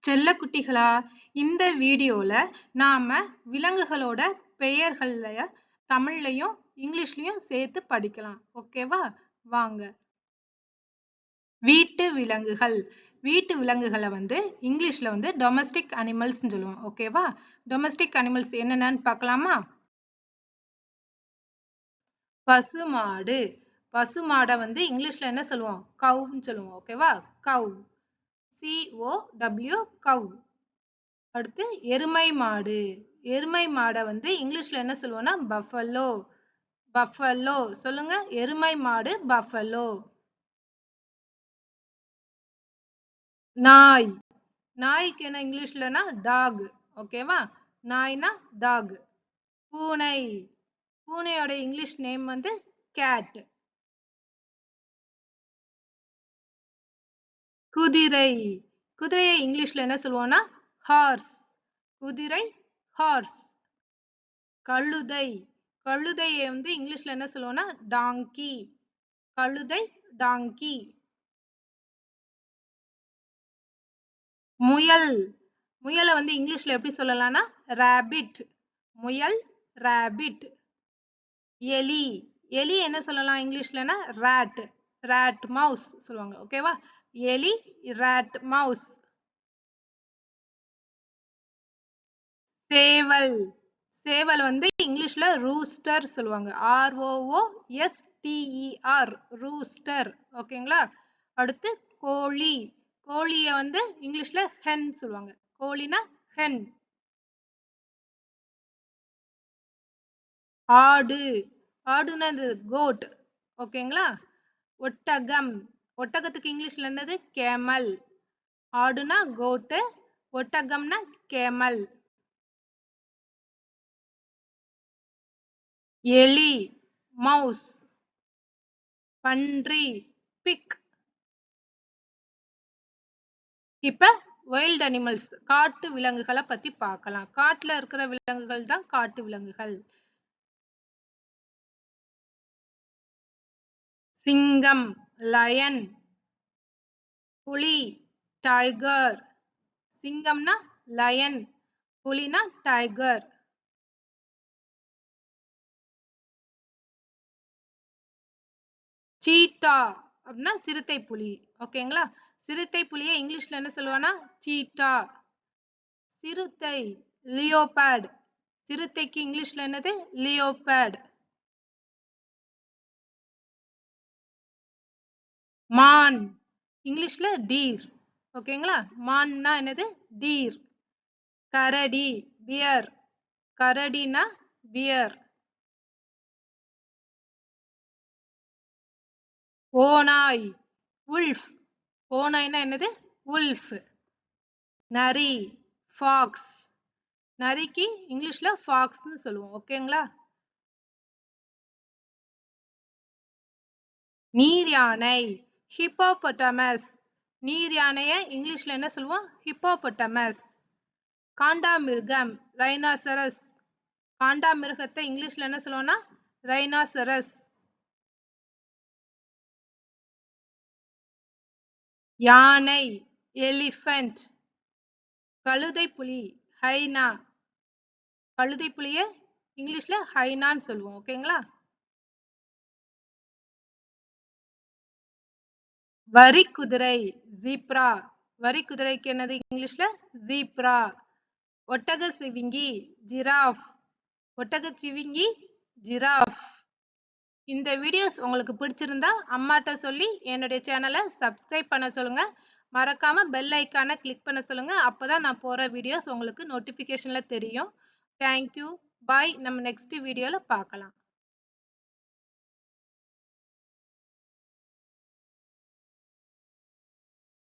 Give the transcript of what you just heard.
செல்லக்குட்டிகளா, இந்த வீடியோல நாம விலங்குகளோட பெயர்கள்ல தமிழ்லயும் இங்கிலீஷ்லயும் சேர்த்து படிக்கலாம். ஓகேவா? வாங்க. வீட்டு விலங்குகள். வீட்டு விலங்குகளை இங்கிலீஷ்ல டொமஸ்டிக் அனிமல்ஸ் சொல்லுவோம். ஓகேவா? டொமஸ்டிக் அனிமல்ஸ் என்னென்னு பார்க்கலாமா? பசுமாடு. பசுமாடை இங்கிலீஷ்ல என்ன சொல்லுவோம்? கவுன்னு சொல்லுவோம். ஓகேவா? கவ். COW கவ். அடுத்து எருமை மாடு. எருமை மாடை இங்கிலீஷ்ல என்ன சொல்லுவோம்னா பஃபலோ. பஃபலோ சொல்லுங்க. எருமை மாடு பஃபலோ. நாய். நாய்க்கு என்ன இங்கிலீஷ்லனா டாக். ஓகேவா? நாய்னா டாக். பூனை. பூனையோட இங்கிலீஷ் நேம் கேட். குதிரை. குதிரையை இங்கிலீஷ்ல என்ன சொல்லுவோம்னா ஹார்ஸ். குதிரை ஹார்ஸ். கழுதை. கழுதையை இங்கிலீஷ்ல என்ன சொல்லுவோம்னா டாங்கி. கழுதை டாங்கி. முயல். முயலை இங்கிலீஷ்ல எப்படி சொல்லலாம்னா ராபிட். முயல் ராபிட். எலி. எலி என்ன சொல்லலாம் இங்கிலீஷ்லனா ராட். ராட் மவுஸ் சொல்லுவாங்க. ஓகேவா? எலி ராட் மவுஸ். சேவல். சேவல் இங்கிலீஷ்ல ரூஸ்டர் சொல்லுவாங்க. ROOSTER rooster. ஓகேங்களா? அடுத்து கோழி. கோழிய இங்கிலீஷ்ல ஹென் சொல்லுவாங்க. கோழினா ஹென். ஆடு. ஆடுனா கோட். ஓகேங்களா? ஒட்டகம். ஒட்டகத்துக்கு இங்கிலீஷ்ல என்னது கேமல். ஆடுனா கோட். ஒட்டகம்னா கேமல். எலி மவுஸ். பன்றி பிக். இப்ப வைல்ட் அனிமல்ஸ் காட்டு விலங்குகளை பத்தி பார்க்கலாம். காட்டுல இருக்கிற விலங்குகள் தான் காட்டு விலங்குகள். சிங்கம் லயன். புலி டைகர். சிங்கம்னா லயன். புலினா டைகர். சீட்டா அப்படின்னா சிறுத்தை புலி. ஓகேங்களா? சிறுத்தை புலியை இங்கிலீஷ்ல என்ன சொல்லுவானா சீட்டா. சிறுத்தை லியோபேட். சிறுத்தைக்கு இங்கிலீஷ்ல என்னது லியோபேட். மான் இங்கிலீஷ்ல டீர். ஓகேங்களா? மான்னா என்னது டீர். கரடி பியர். கரடினா பியர். ஓநாய் உல்ஃப். ஓநாய்னா என்னது உல்ஃப். நரி ஃபாக்ஸ். நரிக்கு இங்கிலீஷ்ல ஃபாக்ஸ்னு சொல்லுவோம். ஓகேங்களா? நீர் யானை ஹிப்போபொட்டமஸ். நீர் யானைய இங்கிலீஷ்ல என்ன சொல்லுவோம் ஹிப்போபொட்டமஸ். காண்டாமிருகம் ரைனோசரஸ். காண்டாமிருகத்தை இங்கிலீஷ்ல என்ன சொல்லுவோம்னா ரைனோசரஸ். யானை எலிஃபண்ட். கழுதை புலி ஹைனா. கழுதை புலிய இங்கிலீஷ்ல ஹைனான்னு சொல்லுவோம். ஓகேங்களா? வரி குதிரை ஜீப்ரா. வரி குதிரைக்கு என்னது இங்கிலீஷ்ல ஜீப்ரா. ஒட்டக சிவிங்கி ஜிராஃப். ஒட்டக சிவிங்கி ஜிராஃப். இந்த வீடியோஸ் உங்களுக்கு பிடிச்சிருந்தா அம்மாட்ட சொல்லி என்னுடைய சேனலை சப்ஸ்கிரைப் பண்ண சொல்லுங்க. மறக்காம பெல் ஐக்கானை கிளிக் பண்ண சொல்லுங்க. அப்பதான் நான் போற வீடியோஸ் உங்களுக்கு நோட்டிபிகேஷன்ல தெரியும். தேங்க்யூ. பாய். நம்ம நெக்ஸ்ட் வீடியோல பார்க்கலாம்.